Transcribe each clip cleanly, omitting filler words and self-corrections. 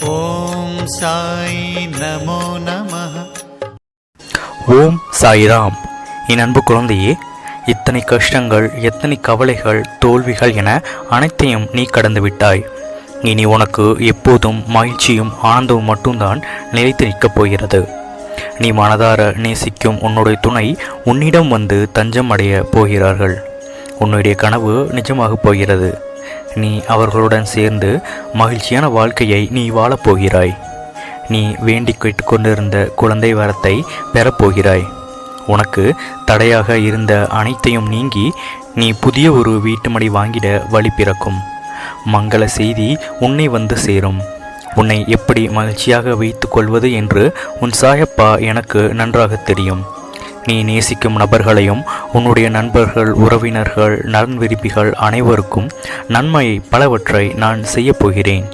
ஓம் சாய் நமோ நமः. ஓம் சாய்ராம். என் அன்பு குழந்தையே, இத்தனை கஷ்டங்கள், எத்தனை கவலைகள், தோல்விகள் என அனைத்தையும் நீ கடந்து விட்டாய். இனி உனக்கு எப்போதும் மகிழ்ச்சியும் ஆனந்தமும் மட்டும்தான் நிலைத்து நிற்கப் போகிறது. நீ மனதார நேசிக்கும் உன்னுடைய துணை உன்னிடம் வந்து தஞ்சம் அடைய போகிறார்கள். உன்னுடைய கனவு நிஜமாகப் போகிறது. நீ அவர்களுடன் சேர்ந்து மகிழ்ச்சியான வாழ்க்கையை நீ வாழப்போகிறாய். நீ வேண்டி கேட்டுக்கொண்டிருந்த குழந்தை வரத்தை பெறப்போகிறாய். உனக்கு தடையாக இருந்த அனைத்தையும் நீங்கி நீ புதிய ஒரு வீட்டுமனை வாங்கிட வழி பிறக்கும். மங்கள செய்தி உன்னை வந்து சேரும். உன்னை எப்படி மகிழ்ச்சியாக வைத்து கொள்வது என்று உன் சாயப்பா எனக்கு நன்றாக தெரியும். நீ நேசிக்கும் நபர்களையும் உன்னுடைய நண்பர்கள், உறவினர்கள், நலன் விரும்பிகள் அனைவருக்கும் நன்மை பலவற்றை நான் செய்யப்போகிறேன்.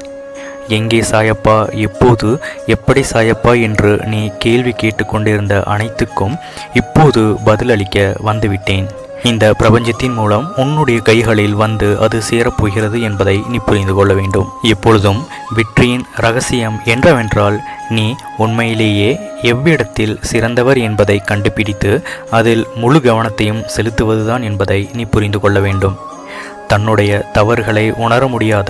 எங்கே சாயப்பா, எப்போது, எப்படி சாயப்பா என்று நீ கேள்வி கேட்டுக்கொண்டிருந்த அனைத்துக்கும் இப்போது பதிலளிக்க வந்துவிட்டேன். இந்த பிரபஞ்சத்தின் மூலம் உன்னுடைய கைகளில் வந்து அது சேரப்போகிறது என்பதை நீ புரிந்து கொள்ள வேண்டும். எப்பொழுதும் வெற்றியின் ரகசியம் என்னவென்றால், நீ உண்மையிலேயே எவ்விடத்தில் சிறந்தவர் என்பதை கண்டுபிடித்து அதில் முழு கவனத்தையும் செலுத்துவதுதான் என்பதை நீ புரிந்து கொள்ள வேண்டும். தன்னுடைய தவறுகளை உணர முடியாத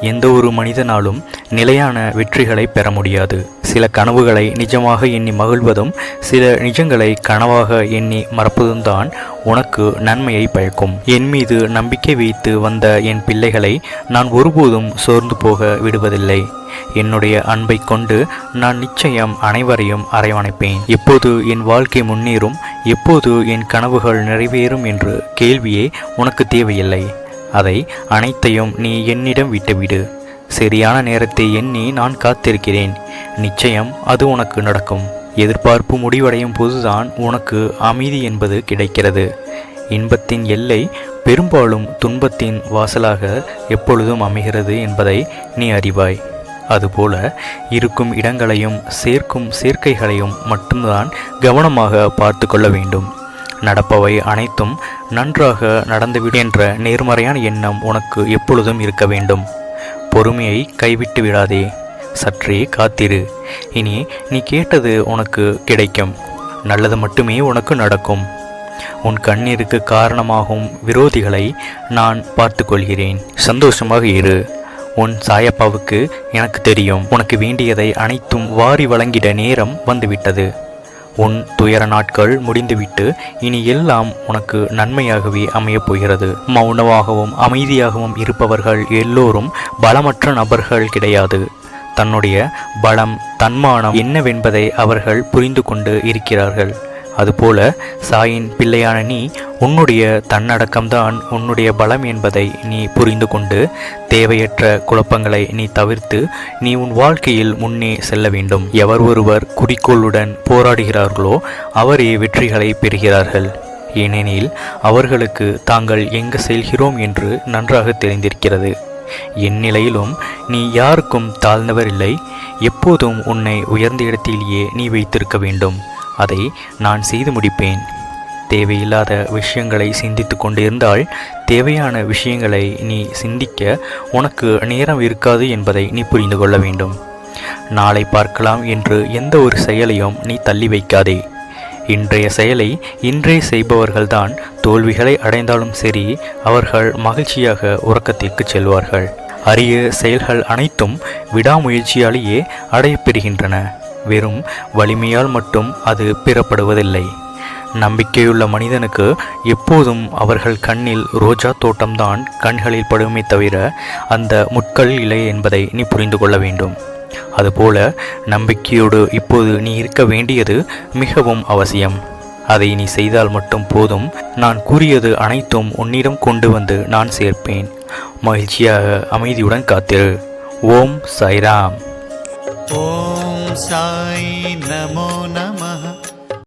எந்த ஒரு மனிதனாலும் நிலையான வெற்றிகளை பெற முடியாது. சில கனவுகளை நிஜமாக எண்ணி மகிழ்வதும் சில நிஜங்களை கனவாக எண்ணி மறப்பதும் தான் உனக்கு நன்மையை பயக்கும். என் மீது நம்பிக்கை வைத்து வந்த என் பிள்ளைகளை நான் ஒருபோதும் சோர்ந்து போக விடுவதில்லை. என்னுடைய அன்பை கொண்டு நான் நிச்சயம் அனைவரையும் அரவணைப்பேன். எப்போது என் வாழ்க்கை முன்னேறும், எப்போது என் கனவுகள் நிறைவேறும் என்று கேள்வியே உனக்கு தேவையில்லை. அதை அனைத்தையும் நீ என்னிடம் விட்டுவிடு. சரியான நேரத்தை எண்ணி நான் காத்திருக்கிறேன். நிச்சயம் அது உனக்கு நடக்கும். எதிர்பார்ப்பு முடிவடையும் போதுதான் உனக்கு அமைதி என்பது கிடைக்கிறது. இன்பத்தின் எல்லை பெரும்பாலும் துன்பத்தின் வாசலாக எப்பொழுதும் அமைகிறது என்பதை நீ அறிவாய். அதுபோல இருக்கும் இடங்களையும் சேர்க்கும் சேர்க்கைகளையும் மட்டும்தான் கவனமாக பார்த்து கொள்ள வேண்டும். நடப்பவை அனைத்தும் நன்றாக நடந்துவிடும் என்ற நேர்மறையான எண்ணம் உனக்கு எப்பொழுதும் இருக்க வேண்டும். பொறுமையை கைவிட்டு விடாதே. சற்றே காத்திரு. இனி நீ கேட்டது உனக்கு கிடைக்கும். நல்லது மட்டுமே உனக்கு நடக்கும். உன் கண்ணீருக்கு காரணமாகும் விரோதிகளை நான் பார்த்து கொள்கிறேன். சந்தோஷமாக இரு. உன் சாயப்பாவுக்கு எனக்கு தெரியும். உனக்கு வேண்டியதை அனைத்தும் வாரி வழங்கிட நேரம் வந்துவிட்டது. உன் துயர நாட்கள் முடிந்துவிட்டு இனி எல்லாம் உனக்கு நன்மையாகவே அமையப் போகிறது. மௌனமாகவும் அமைதியாகவும் இருப்பவர்கள் எல்லோரும் பலமற்ற நபர்கள் கிடையாது. தன்னுடைய பலம், தன்மானம் என்னவென்பதை அவர்கள் புரிந்து கொண்டு இருக்கிறார்கள். அதுபோல சாயின் பிள்ளையான நீ உன்னுடைய தன்னடக்கம்தான் உன்னுடைய பலம் என்பதை நீ புரிந்து கொண்டு தேவையற்ற குழப்பங்களை நீ தவிர்த்து நீ உன் வாழ்க்கையில் முன்னே செல்ல வேண்டும். எவர் ஒருவர் குறிக்கோளுடன் போராடுகிறார்களோ அவரே வெற்றிகளை பெறுகிறார்கள். ஏனெனில் அவர்களுக்கு தாங்கள் எங்கு செல்கிறோம் என்று நன்றாக தெரிந்திருக்கிறது. என் நிலையிலும் நீ யாருக்கும் தாழ்ந்தவர் இல்லை. எப்போதும் உன்னை உயர்ந்த இடத்திலேயே நீ வைத்திருக்க வேண்டும். அதை நான் செய்து முடிப்பேன். தேவையில்லாத விஷயங்களை சிந்தித்து கொண்டிருந்தால் தேவையான விஷயங்களை நீ சிந்திக்க உனக்கு நேரம் இருக்காது என்பதை நீ புரிந்து கொள்ள வேண்டும். நாளை பார்க்கலாம் என்று எந்த ஒரு செயலையும் நீ தள்ளி வைக்காதே. இன்றைய செயலை இன்றே செய்பவர்கள்தான் தோல்விகளை அடைந்தாலும் சரி, அவர்கள் மகிழ்ச்சியாக உறக்கத்திற்கு செல்வார்கள். அரிய செயல்கள் அனைத்தும் விடாமுயற்சியாலேயே அடையப்பெறுகின்றன. வெறும் வலிமையால் மட்டும் அது பெறப்படுவதில்லை. நம்பிக்கையுள்ள மனிதனுக்கு எப்போதும் அவர்கள் கண்ணில் ரோஜா தோட்டம்தான் கண்களில் படுமே தவிர அந்த முட்கள் இல்லை என்பதை நீ புரிந்து கொள்ள வேண்டும். அதுபோல நம்பிக்கையோடு இப்போது நீ இருக்க வேண்டியது மிகவும் அவசியம். அதை நீ செய்தால் மட்டும் போதும். நான் கூறியது அனைத்தும் உன்னிடம் கொண்டு வந்து நான் சேர்ப்பேன். மகிழ்ச்சியாக அமைதியுடன் காத்திரு. ஓம் சாய்ராம். ஓம் சாய் நமோ நமः.